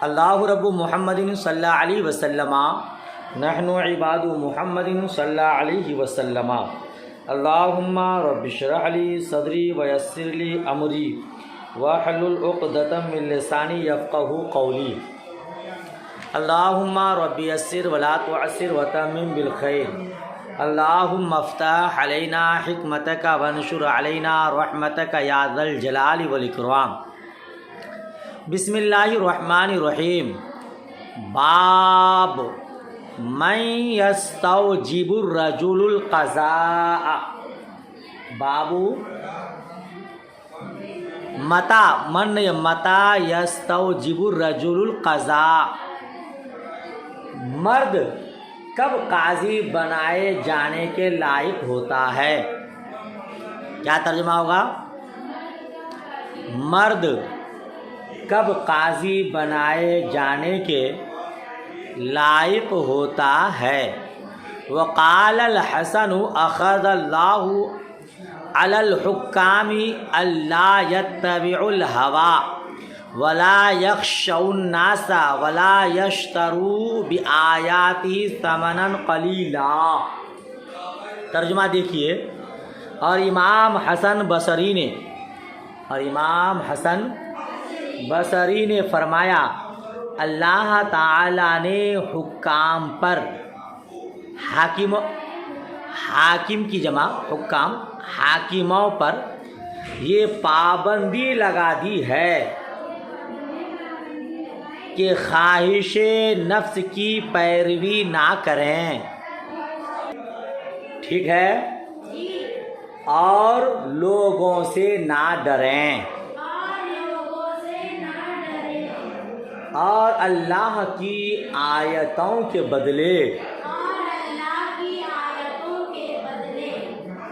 اللہ رب محمد صلی اللہ علیہ وسلم نحن عباد محمد صلی اللہ علیہ وسلم اللہم رب اشرح لی صدری ویسر لی امری واحلل عقدۃ من لسانی یفقہوا قولی اللہم رب یسر ولا تعسر وتمم بالخیر اللہم افتح علینا حکمتک وانشر علینا رحمتک یا ذا الجلال والاکرام۔ بسم اللہ الرحمن الرحیم۔ باب من یستوجب الرجل القضاء۔ بابو متا یستوجب الرجل القضاء، مرد کب قاضی بنائے جانے کے لائق ہوتا ہے؟ کیا ترجمہ ہوگا؟ مرد کب قاضی بنائے جانے کے لائق ہوتا ہے؟ وقال الحسن اخذ اللہ علی الحکام الا یتبعوا الہوى ولا یخشوا الناس ولا یشتروا بآیاتہ ثمنا قلیلا۔ ترجمہ دیکھیے۔ اور امام حسن بصری نے فرمایا، اللہ تعالی نے حکام پر، حاکم کی جمع حکام، حاکموں پر یہ پابندی لگا دی ہے کہ خواہش نفس کی پیروی نہ کریں، ٹھیک ہے، اور لوگوں سے نہ ڈریں، اور اللہ کی آیتوں کے بدلے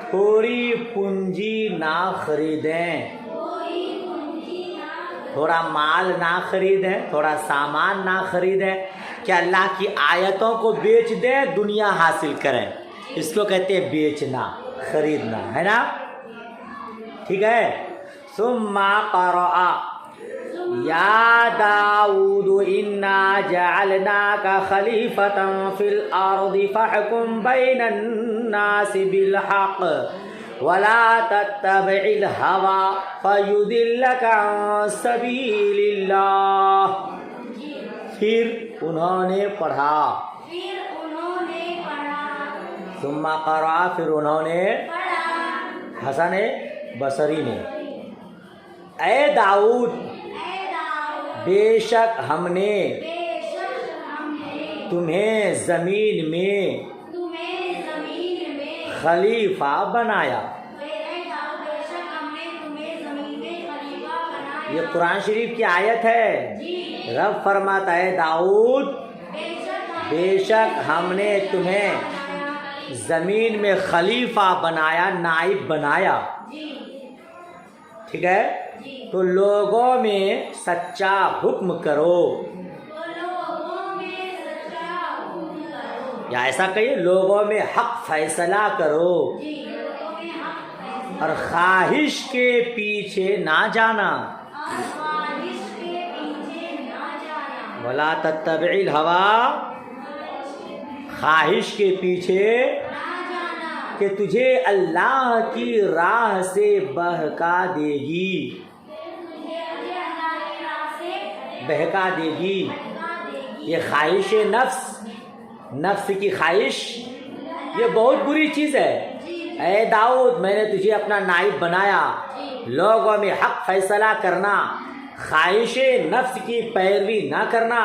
تھوڑی پونجی نہ خریدیں، تھوڑا مال نہ خریدیں، تھوڑا سامان نہ خریدیں کہ اللہ کی آیتوں کو بیچ دیں، دنیا حاصل کریں۔ اس کو کہتے ہیں بیچنا، خریدنا، ہے نا؟ ٹھیک ہے۔ ثم قرأ یا داؤد انا جعلناک خلیفۃ فی الارض فاحکم بین الناس بالحق ولا تتبع الہوی فیضلک عن سبیل اللہ۔ پھر انہوں نے پڑھا، ثم قرأ، پھر انہوں نے، حسن بصری نے، اے داؤد، بے شک ہم نے تمہیں زمین میں خلیفہ بنایا۔ یہ قرآن شریف کی آیت ہے۔ رب فرماتا ہے داؤد، بے شک ہم نے تمہیں زمین میں خلیفہ بنایا، نائب بنایا، ٹھیک ہے، تو لوگوں میں سچا حکم کرو، یا ایسا کہیے لوگوں میں حق فیصلہ کرو، اور خواہش کے پیچھے نہ جانا، ولا تتبع الہوی، خواہش کے پیچھے کہ تجھے اللہ کی راہ سے بہکا دے گی، یہ خواہش نفس کی خواہش، یہ بہت بری چیز ہے۔ اے داؤد، میں نے تجھے اپنا نائب بنایا، لوگوں میں حق فیصلہ کرنا، خواہش نفس کی پیروی نہ کرنا،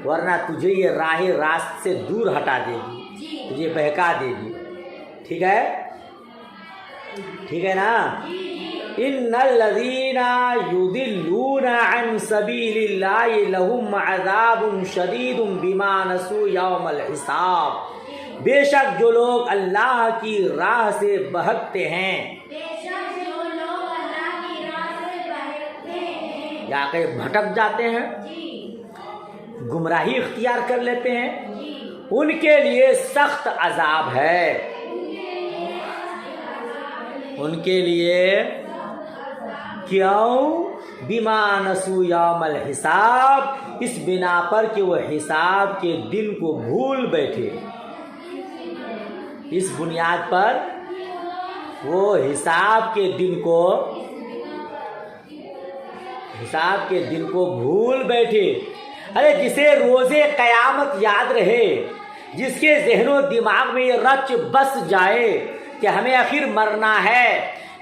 ورنہ تجھے یہ راہ راست سے دور ہٹا دے گی، تجھے بہکا دے گی، ٹھیک ہے، ٹھیک ہے نا؟ ان الذین یضلون عن سبیل اللہ لہم عذاب شدید بما نسوا یوم الحساب۔ بے شک جو لوگ اللہ کی راہ سے بہکتے ہیں، یا کہ بھٹک جاتے ہیں، گمراہی اختیار کر لیتے ہیں، ان کے لیے سخت عذاب ہے، ان کے لیے کیوں؟ بما نسوا یوم الحساب، اس بنا پر کہ وہ حساب کے دن کو بھول بیٹھے. اس بنیاد پر وہ حساب کے دن کو بھول بیٹھے. ارے جسے روز قیامت یاد رہے، جس کے ذہن و دماغ میں یہ رچ بس جائے کہ ہمیں آخر مرنا ہے،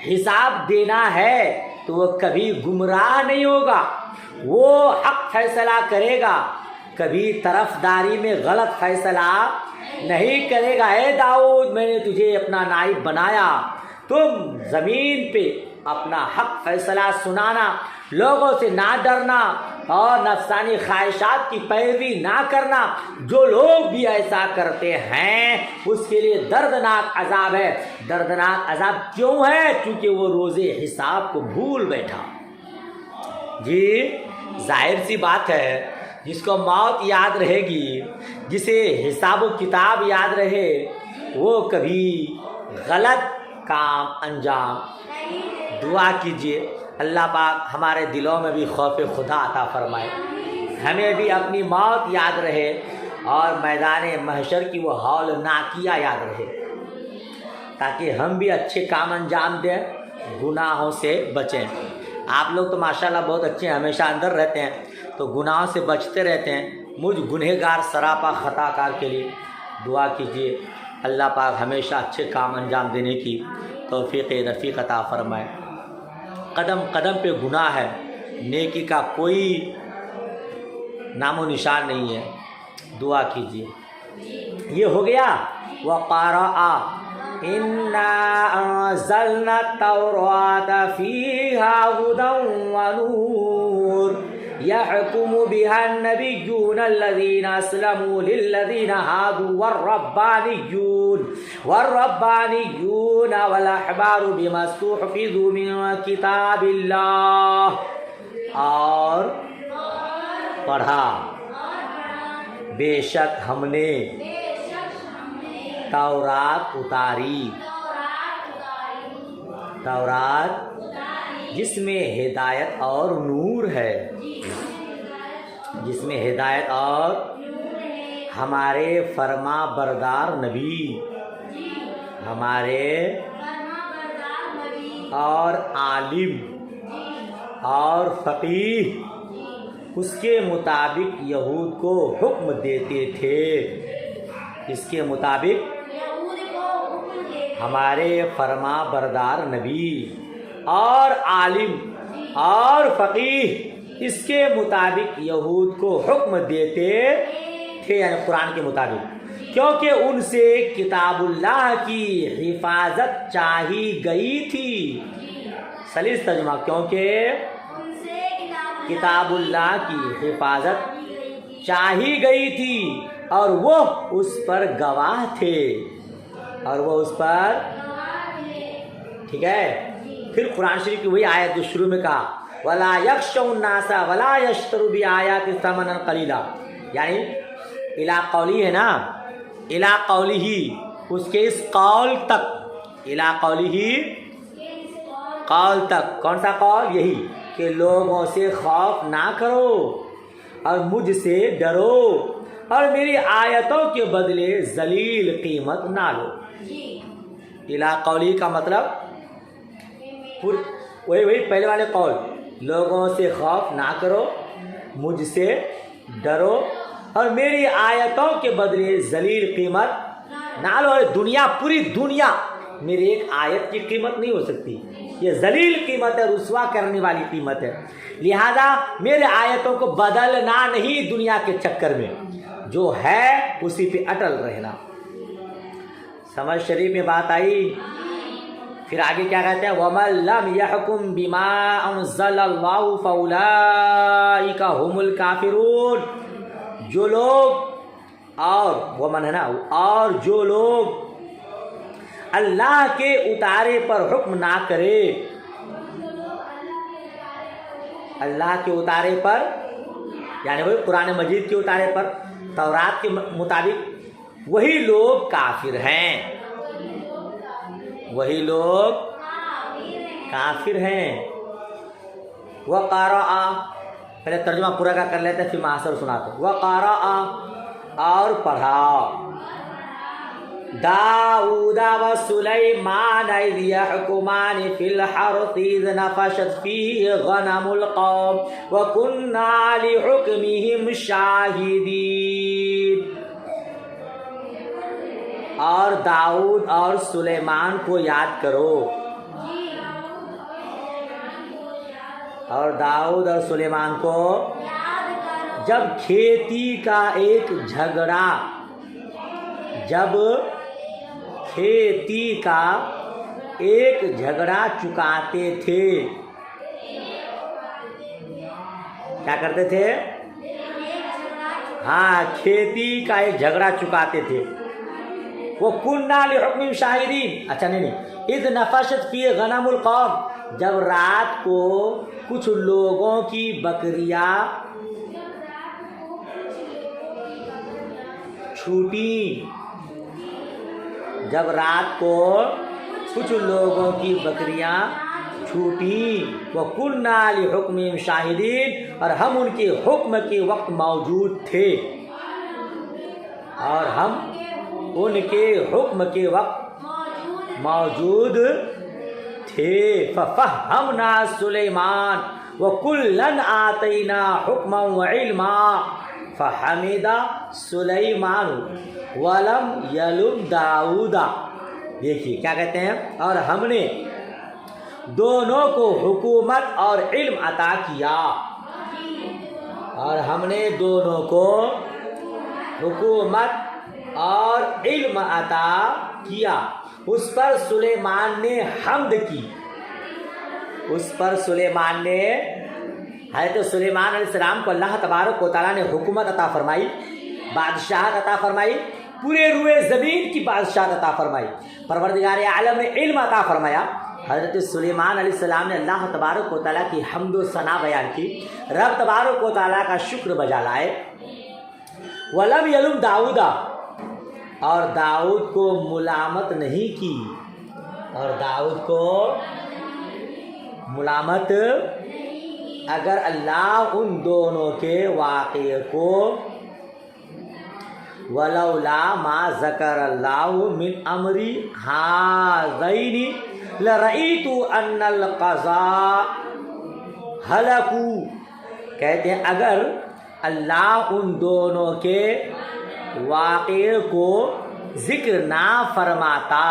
حساب دینا ہے، تو وہ کبھی گمراہ نہیں ہوگا. وہ حق فیصلہ کرے گا، کبھی طرفداری میں غلط فیصلہ نہیں کرے گا. اے داؤد، میں نے تجھے اپنا نائب بنایا، تم زمین پہ اپنا حق فیصلہ سنانا، لوگوں سے نہ ڈرنا اور نفسانی خواہشات کی پیروی نہ کرنا. جو لوگ بھی ایسا کرتے ہیں اس کے لیے دردناک عذاب ہے. دردناک عذاب کیوں ہے؟ کیونکہ وہ روز حساب کو بھول بیٹھا. جی ظاہر سی بات ہے، جس کو موت یاد رہے گی، جسے حساب و کتاب یاد رہے، وہ کبھی غلط کام انجام. دعا کیجئے اللہ پاک ہمارے دلوں میں بھی خوف خدا عطا فرمائے، ہمیں بھی اپنی موت یاد رہے اور میدان محشر کی وہ ہولناکیہ یاد رہے، تاکہ ہم بھی اچھے کام انجام دیں، گناہوں سے بچیں. آپ لوگ تو ماشاءاللہ بہت اچھے ہیں، ہمیشہ اندر رہتے ہیں تو گناہوں سے بچتے رہتے ہیں. مجھ گنہگار سراپا خطا کار کے لیے دعا کیجیے اللہ پاک ہمیشہ اچھے کام انجام دینے کی توفیق رفیق عطا فرمائے. قدم قدم پہ گناہ ہے، نیکی کا کوئی نام و نشان نہیں ہے. دعا کیجیے. یہ ہو گیا. وَقَرَأَ إِنَّا أَنزَلْنَا التَّوْرَاةَ فِيهَا هُدًى وَنُورٌ يَحْكُمُ بِهَا النَّبِيُّونَ الَّذِينَ أَسْلَمُوا لِلَّذِينَ هَادُوا وَالرَّبَّانِيُّونَ وَالْأَحْبَارُ بِمَا اسْتُحْفِظُوا مِن كِتَابِ اللَّهِ. اور پڑھا، بے شک ہم نے تورات اتاری، تورات جس میں ہدایت اور نور ہے، جس میں ہدایت اور ہمارے فرما بردار نبی، ہمارے اور عالم اور فقیہ اس کے مطابق یہود کو حکم دیتے تھے. اس کے مطابق ہمارے فرما بردار نبی اور عالم اور فقیہ اس کے مطابق یہود کو حکم دیتے تھے، یعنی قرآن کے مطابق، کیونکہ ان سے کتاب اللہ کی حفاظت چاہی گئی تھی. سلیس ترجمہ، کیونکہ کتاب اللہ کی حفاظت چاہی گئی تھی اور وہ اس پر گواہ تھے، اور وہ اس پر ٹھیک ہے. پھر قرآن شریف کی وہی آیت جو شروع میں کہا وَلَا يَخْشَوْا النَّاسَ وَلَا يَشْتَرُوا بِآيَاتِ ثَمَنًا قَلِيلًا، یعنی اِلَىٰ قَوْلِهِ ہے نا، اِلَىٰ قَوْلِهِ اس کے اس قول تک، اِلَىٰ قَوْلِهِ قول تک. کون سا قول؟ یہی کہ لوگوں سے خوف نہ کرو اور مجھ سے ڈرو اور میری آیتوں کے بدلے ذلیل قیمت نہ لو. اِلَىٰ قَوْلِهِ کا مطلب وہی پہلے والے قول، لوگوں سے خوف نہ کرو، مجھ سے ڈرو اور میری آیتوں کے بدلے ذلیل قیمت نہ لو. دنیا، پوری دنیا میری ایک آیت کی قیمت نہیں ہو سکتی. یہ ذلیل قیمت ہے، رسوا کرنے والی قیمت ہے. لہذا میرے آیتوں کو بدلنا نہیں دنیا کے چکر میں، جو ہے اسی پہ اٹل رہنا. سمجھ شریف میں بات آئی. پھر آگے کیا کہتے ہیں؟ وَمَن لَّمْ يَحْكُم بِمَا أَنزَلَ اللَّهُ فَأُولَٰئِكَ هُمُ الْكَافِرُونَ. جو لوگ اور ومن ہے نا، اور جو لوگ اللہ کے اتارے پر حکم نہ کرے، اللہ کے اتارے پر یعنی وہی قرآن مجید کے اتارے پر، تورات کے مطابق، وہی لوگ کافر ہیں، وہی لوگ کافر ہیں. وقرأ، پہلے ترجمہ پورا کا کر لیتے پھر معاصر سناتے. وقرأ، اور پڑھا. داؤد و سلیمان اذ یحکمان فی الحرث اذ نفشت فیہ غنم القوم وکننا لحکمہم شاہدین. اور داؤد اور سلیمان کو یاد کرو. اور داؤد اور سلیمان کو جب کھیتی کا ایک جھگڑا، جب کھیتی کا ایک جھگڑا چکاتے تھے. کیا کرتے تھے؟ ہاں، کھیتی کا ایک جھگڑا چکاتے تھے. وہ کننا لحکم شاہدین. اچھا نہیں، اذ نفشت فی غنم القوم، جب رات کو کچھ لوگوں کی بکریاں چھوٹی، جب رات کو کچھ لوگوں کی بکریاں چھوٹی. وَكُنَّا لِحُكْمِهِمْ شَاهِدِينَ، اور ہم ان کے حکم کے وقت موجود تھے. اور ہم ان کے حکم کے وقت موجود تھے. فَفَهَّمْنَا سُلَيْمَانَ وَكُلًّا آتَيْنَا حُكْمًا وَعِلْمًا فَحَمِدَ سُلَيْمَانُ وَلَمْ يَلُمْ دَاؤُدَ. دیکھیے کیا کہتے ہیں، اور ہم نے دونوں کو حکومت اور علم عطا کیا. اور ہم نے دونوں کو حکومت اور علم عطا کیا. اس پر سلیمان نے حمد کی. اس پر سلیمان نے، حضرت سلیمان علیہ السلام کو اللہ تبارک و تعالیٰ نے حکومت عطا فرمائی، بادشاہت عطا فرمائی، پورے روئے زمین کی بادشاہت عطا فرمائی. پروردگار عالم نے علم عطا فرمایا. حضرت سلیمان علیہ السلام نے اللہ تبارک و تعالیٰ کی حمد و ثنا بیان کی، رب تبارک و تعالیٰ کا شکر بجا لائے. وَلَمْ يَلُمْ دَاؤُدَ، اور داؤد کو ملامت نہیں کی. اور داؤد کو ملامت، اگر اللہ ان دونوں کے واقعے کو وَلَوْلَا مَا ذَكَرَ اللَّهُ مِنْ أَمْرِ هَٰذَيْنِ لَرَأَيْتُ أَنَّ الْقَضَاءَ هَلَكُوا. کہتے ہیں اگر اللہ ان دونوں کے واقعے کو ذکر نہ فرماتا،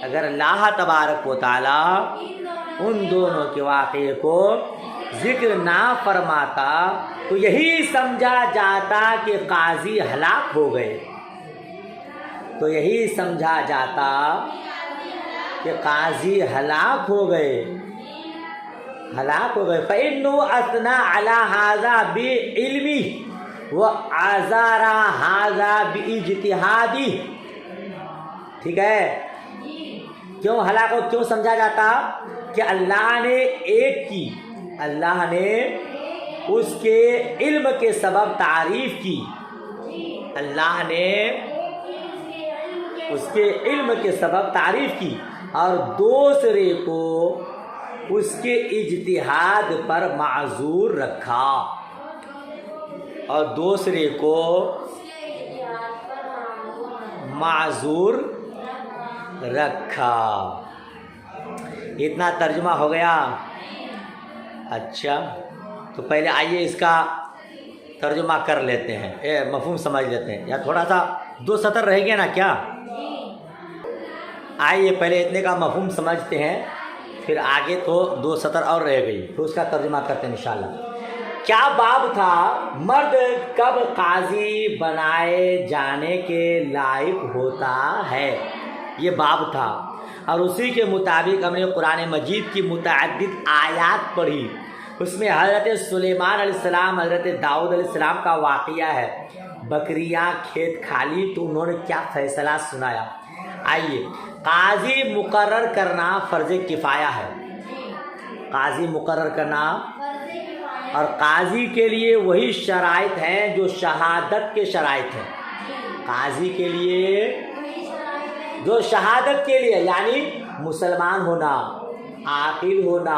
اگر اللہ تبارک و تعالیٰ ان دونوں کے واقعے کو ذکر نہ فرماتا تو یہی سمجھا جاتا کہ قاضی ہلاک ہو گئے. تو یہی سمجھا جاتا کہ قاضی ہلاک ہو گئے، ہلاک ہو گئے. فَإِنَّهُ أَثْنَىٰ عَلَىٰ هَٰذَا بِعِلْمِهِ وَأَعْذَرَ هَٰذَا بِإِجْتِهَادِهِ. ٹھیک ہے، کیوں ہلاک ہو، کیوں سمجھا جاتا کہ اللہ نے ایک کی، اللہ نے اس کے علم کے سبب تعریف کی. اللہ نے اس کے علم کے سبب تعریف کی اور دوسرے کو اس کے اجتہاد پر معذور رکھا. اور دوسرے کو معذور رکھا. اتنا ترجمہ ہو گیا. اچھا، تو پہلے آئیے اس کا ترجمہ کر لیتے ہیں، مفہوم سمجھ لیتے ہیں. یا تھوڑا سا 2 سطر رہ گیا نا کیا؟ آئیے پہلے اتنے کا مفہوم سمجھتے ہیں، پھر آگے تو 2 سطر اور رہ گئی، پھر اس کا ترجمہ کرتے ہیں انشاءاللہ. کیا باب تھا؟ مرد کب قاضی بنائے جانے کے لائق ہوتا ہے، یہ باب تھا. اور اسی کے مطابق ہم نے قرآن مجید کی متعدد آیات پڑھی. اس میں حضرت سلیمان علیہ السلام، حضرت داؤد علیہ السلام کا واقعہ ہے. بکریاں کھیت کھالی تو انہوں نے کیا فیصلہ سنایا. آئیے، قاضی مقرر کرنا فرض کفایہ ہے. قاضی مقرر کرنا، اور قاضی کے لیے وہی شرائط ہیں جو شہادت کے شرائط ہیں. قاضی کے لیے جو شہادت کے لیے، یعنی مسلمان ہونا، عاقل ہونا،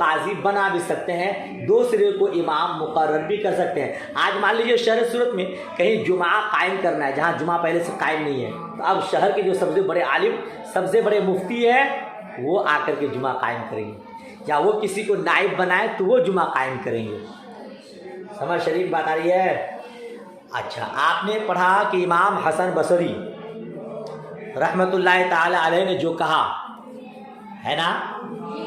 قاضی بنا بھی سکتے ہیں، دوسرے کو امام مقرر بھی کر سکتے ہیں۔ آج مان لیجیے شہر صورت میں کہیں جمعہ قائم کرنا ہے جہاں جمعہ پہلے سے قائم نہیں ہے، تو اب شہر کے جو سب سے بڑے عالم، سب سے بڑے مفتی ہیں، وہ آ کر کے جمعہ قائم کریں گے، یا وہ کسی کو نائب بنائے تو وہ جمعہ قائم کریں گے۔ سمجھ شریف بات آ رہی ہے؟ اچھا، آپ نے پڑھا کہ امام حسن بصری رحمۃ اللہ تعالی علیہ نے جو کہا ہے نا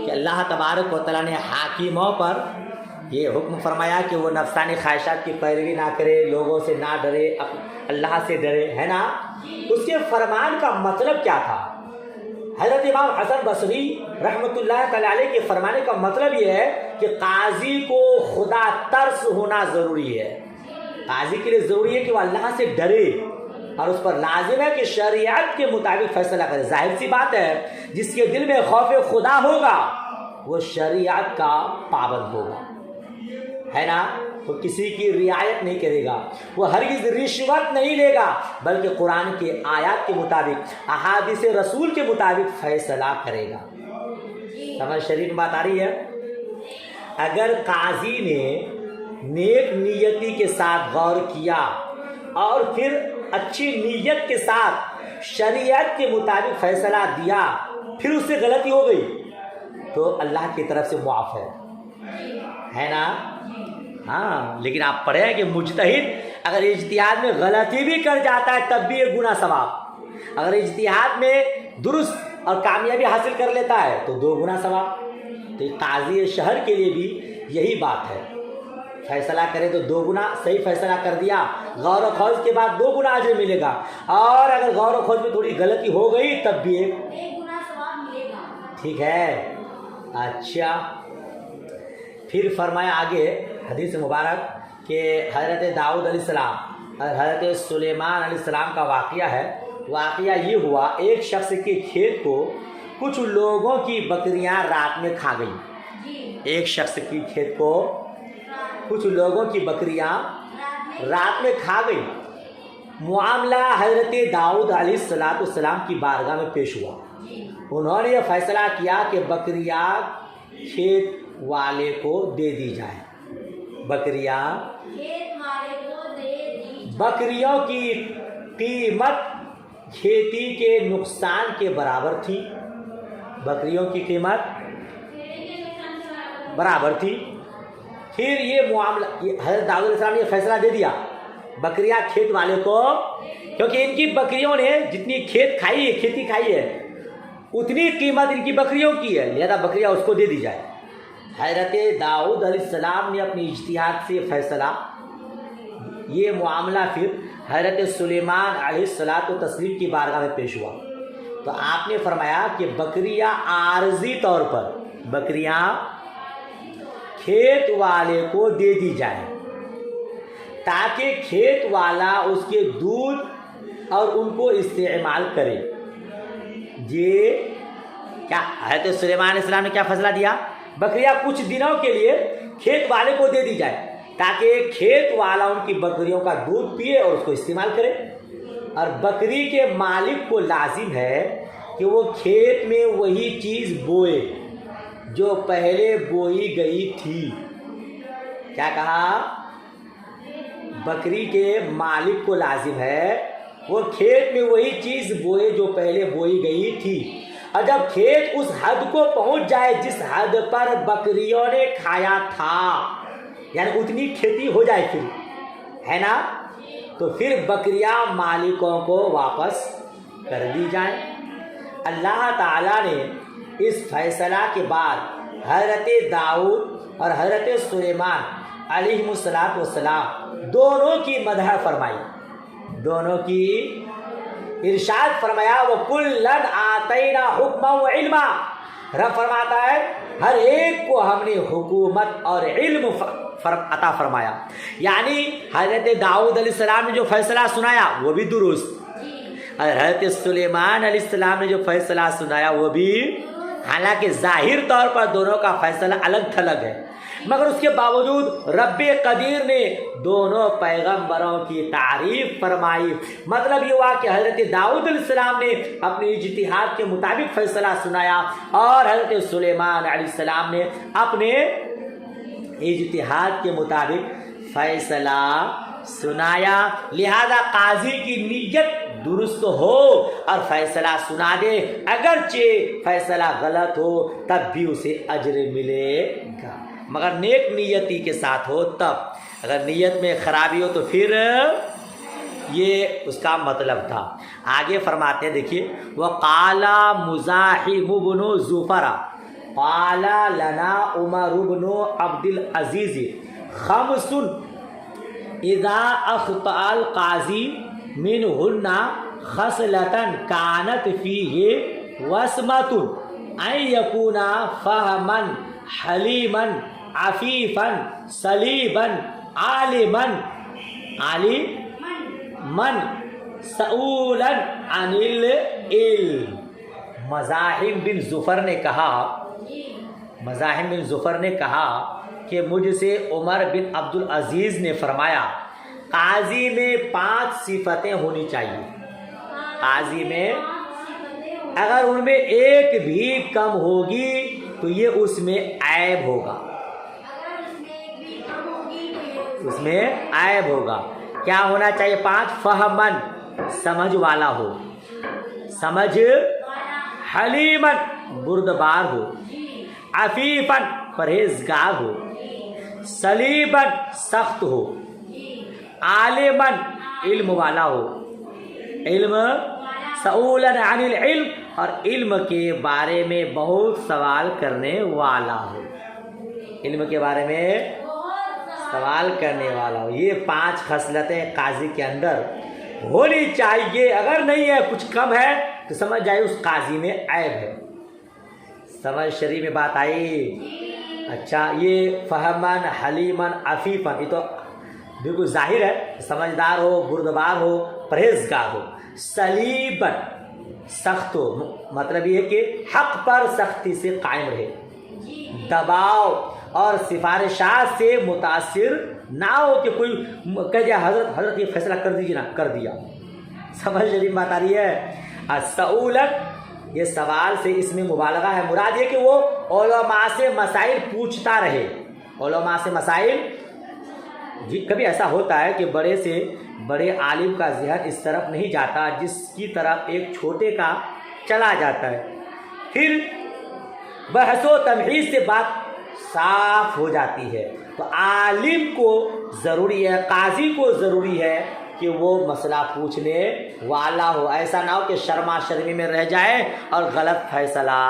کہ اللہ تبارک و تعالیٰ نے حاکموں پر یہ حکم فرمایا کہ وہ نفسانی خواہشات کی پیروی نہ کرے، لوگوں سے نہ ڈرے، اللہ سے ڈرے، ہے نا؟ اس کے فرمان کا مطلب کیا تھا؟ حضرت امام حسن بصری رحمۃ اللہ تعالی علیہ کے فرمانے کا مطلب یہ ہے کہ قاضی کو خدا ترس ہونا ضروری ہے۔ قاضی کے لیے ضروری ہے کہ وہ اللہ سے ڈرے، اور اس پر لازم ہے کہ شریعت کے مطابق فیصلہ کرے۔ ظاہر سی بات ہے، جس کے دل میں خوف خدا ہوگا وہ شریعت کا پابند ہوگا، ہے نا؟ وہ کسی کی رعایت نہیں کرے گا، وہ ہرگز رشوت نہیں لے گا، بلکہ قرآن کے آیات کے مطابق، احادیث رسول کے مطابق فیصلہ کرے گا۔ سمجھ شریف میں بات آ رہی ہے؟ اگر قاضی نے نیک نیتی کے ساتھ غور کیا اور پھر اچھی نیت کے ساتھ شریعت کے مطابق فیصلہ دیا، پھر اس سے غلطی ہو گئی تو اللہ کی طرف سے معاف ہے نا؟ ہاں، لیکن آپ پڑھیں کہ مجتہد اگر اجتہاد میں غلطی بھی کر جاتا ہے تب بھی ایک گنا ثواب، اگر اجتہاد میں درست اور کامیابی حاصل کر لیتا ہے تو 2 گنا ثواب۔ تو قاضی شہر کے لیے بھی یہی بات ہے، فیصلہ کرے تو 2 گنا، صحیح فیصلہ کر دیا غور و خوض کے بعد 2 گنا اجر ملے گا، اور اگر غور و خوض میں تھوڑی غلطی ہو گئی تب بھی 1 گنا ثواب ملے گا۔ ٹھیک ہے؟ اچھا، پھر فرمایا آگے حدیث مبارک کہ حضرت داؤد علیہ السلام اور حضرت سلیمان علیہ السلام کا واقعہ ہے۔ واقعہ یہ ہوا، ایک شخص کے کھیت کو کچھ لوگوں کی بکریاں رات میں کھا گئی۔ ایک شخص کی کھیت کو کچھ لوگوں کی بکریاں رات میں کھا گئی۔ معاملہ حضرت داؤد علیہ السلام کی بارگاہ میں پیش ہوا۔ انہوں نے یہ فیصلہ کیا کہ بکریاں کھیت والے کو دے دی جائیں۔ بکریوں کی قیمت کھیتی کے نقصان کے برابر تھی، بکریوں کی قیمت برابر تھی۔ پھر یہ معاملہ حضرت داؤد علیہ السلام نے یہ فیصلہ دے دیا بکریاں کھیت والے کو، کیونکہ ان کی بکریوں نے جتنی کھیتی کھائی ہے اتنی قیمت ان کی بکریوں کی ہے، لہذا بکریاں اس کو دے دی جائے۔ حضرت داؤد علیہ السلام نے اپنی اجتہاد سے فیصلہ، یہ معاملہ پھر حضرت سلیمان علیہ السلام کی بارگاہ میں پیش ہوا، تو آپ نے فرمایا کہ بکریاں عارضی طور پر بکریاں کھیت والے کو دے دی جائیں تاکہ کھیت والا اس کے دودھ اور ان کو استعمال کرے۔ یہ کیا حضرت سلیمان علیہ السلام نے کیا فیصلہ دیا؟ بکریاں کچھ دنوں کے لیے کھیت والے کو دے دی جائے تاکہ کھیت والا ان کی بکریوں کا دودھ پیے اور اس کو استعمال کرے، اور بکری کے مالک کو لازم ہے کہ وہ کھیت میں وہی چیز بوئے جو پہلے بوئی گئی تھی۔ کیا کہا؟ بکری کے مالک کو لازم ہے وہ کھیت میں وہی چیز بوئے جو پہلے بوئی گئی تھی، اور جب کھیت اس حد کو پہنچ جائے جس حد پر بکریوں نے کھایا تھا، یعنی اتنی کھیتی ہو جائے پھر، ہے نا، تو پھر بکریاں مالکوں کو واپس کر دی جائیں۔ اللہ تعالیٰ نے اس فیصلہ کے بعد حضرت داؤد اور حضرت سلیمان علیہ السلام دونوں کی مدح فرمائی، دونوں کی ارشاد فرمایا، وَكُلًّا آتَيْنَا حُكْمًا وَعِلْمًا۔ رب فرماتا ہے ہر ایک کو ہم نے حکومت اور علم عطا فرمایا، یعنی حضرت داؤد علیہ السلام نے جو فیصلہ سنایا وہ بھی درست، اور حضرت سلیمان علیہ السلام نے جو فیصلہ سنایا وہ بھی، حالانکہ ظاہر طور پر دونوں کا فیصلہ الگ تھلگ ہے، مگر اس کے باوجود رب قدیر نے دونوں پیغمبروں کی تعریف فرمائی۔ مطلب یہ ہوا کہ حضرت داؤد علیہ السلام نے اپنے اجتہاد کے مطابق فیصلہ سنایا اور حضرت سلیمان علیہ السلام نے اپنے اجتہاد کے مطابق فیصلہ سنایا۔ لہذا قاضی کی نیت درست ہو اور فیصلہ سنا دے، اگرچہ فیصلہ غلط ہو تب بھی اسے اجر ملے گا، مگر نیک نیتی کے ساتھ ہو تب۔ اگر نیت میں خرابی ہو تو پھر یہ اس کا مطلب تھا۔ آگے فرماتے ہیں، دیکھیے، وَقَالَ مُزَاحِمُ بْنُ زُفَرَ قَالَ لَنَا عُمَرُ بْنُ عَبْدِ الْعَزِيزِ خَمْسٌ اذا اخطأ القاضی منہن خصلة كانت فيه وسمة ان يكون فهما حلیما عفیفا صلیبا عالما سؤولا عن العلم۔ مزاحم بن ظفر نے کہا کہ مجھ سے عمر بن عبد العزیز نے فرمایا، قاضی میں 5 صفتیں ہونی چاہیے۔ قاضی میں اگر ان میں ایک بھی کم ہوگی تو یہ اس میں عیب ہوگا، اس میں عیب ہوگا۔ کیا ہونا چاہیے؟ 5، فہمن سمجھ والا ہو، سمجھ، حلیمن بردبار ہو، عفیفن پرہیزگار ہو، صلیبن سخت ہو، عالمن علم والا ہو، علم، سؤولن عن العلم اور علم کے بارے میں بہت سوال کرنے والا ہو، علم کے بارے میں سوال کرنے والا ہو۔ یہ 5 خصلتیں قاضی کے اندر ہونی چاہیے۔ اگر نہیں ہے، کچھ کم ہے تو سمجھ جائے اس قاضی میں عیب ہے۔ سمجھ شریف میں بات آئی؟ اچھا، یہ فہمن، حلیمن، عفیفن، یہ تو بالکل ظاہر ہے، سمجھدار ہو، بردبار ہو، پرہیزگار ہو۔ صلیبن سخت ہو، مطلب یہ ہے کہ حق پر سختی سے قائم رہے، دباؤ اور سفارشات سے متاثر نہ ہو کہ کوئی کہہ دیا حضرت یہ فیصلہ کر دیجیے، نہ کر دیا۔ سمجھ شریف بات آ رہی ہے؟ السؤولت، یہ سوال سے اس میں مبالغہ ہے، مراد یہ کہ وہ علماء سے مسائل پوچھتا رہے، علماء سے مسائل۔ جی کبھی ایسا ہوتا ہے کہ بڑے سے بڑے عالم کا ذہن اس طرف نہیں جاتا جس کی طرف ایک چھوٹے کا چلا جاتا ہے، پھر بحث و تمہید سے بات صاف ہو جاتی ہے۔ تو عالم کو ضروری ہے، قاضی کو ضروری ہے کہ وہ مسئلہ پوچھنے والا ہو، ایسا نہ ہو کہ شرما شرمی میں رہ جائے اور غلط فیصلہ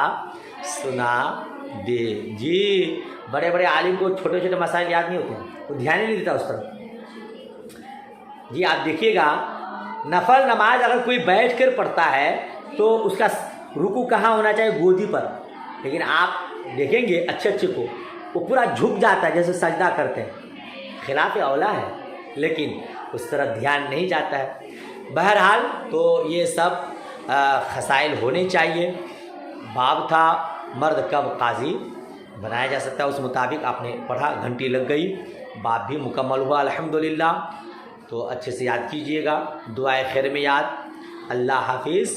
سنا دے۔ جی بڑے بڑے عالم کو چھوٹے چھوٹے مسائل یاد نہیں ہوتے ہیں، وہ دھیان ہی نہیں دیتا اس طرف۔ جی آپ دیکھیے گا، نفل نماز اگر کوئی بیٹھ کر پڑھتا ہے تو اس کا رکوع کہاں ہونا چاہیے؟ گودی پر، لیکن آپ دیکھیں گے اچھے کو وہ پورا جھک جاتا ہے جیسے سجدہ کرتے ہیں، خلاف اولا ہے، لیکن اس طرح دھیان نہیں جاتا ہے۔ بہرحال تو یہ سب خصائل ہونے چاہیے۔ باب تھا مرد کب قاضی بنایا جا سکتا ہے، اس مطابق آپ نے پڑھا، گھنٹی لگ گئی، باب بھی مکمل ہوا الحمدللہ۔ تو اچھے سے یاد کیجئے گا، دعائے خیر میں یاد۔ اللہ حافظ،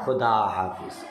خدا حافظ۔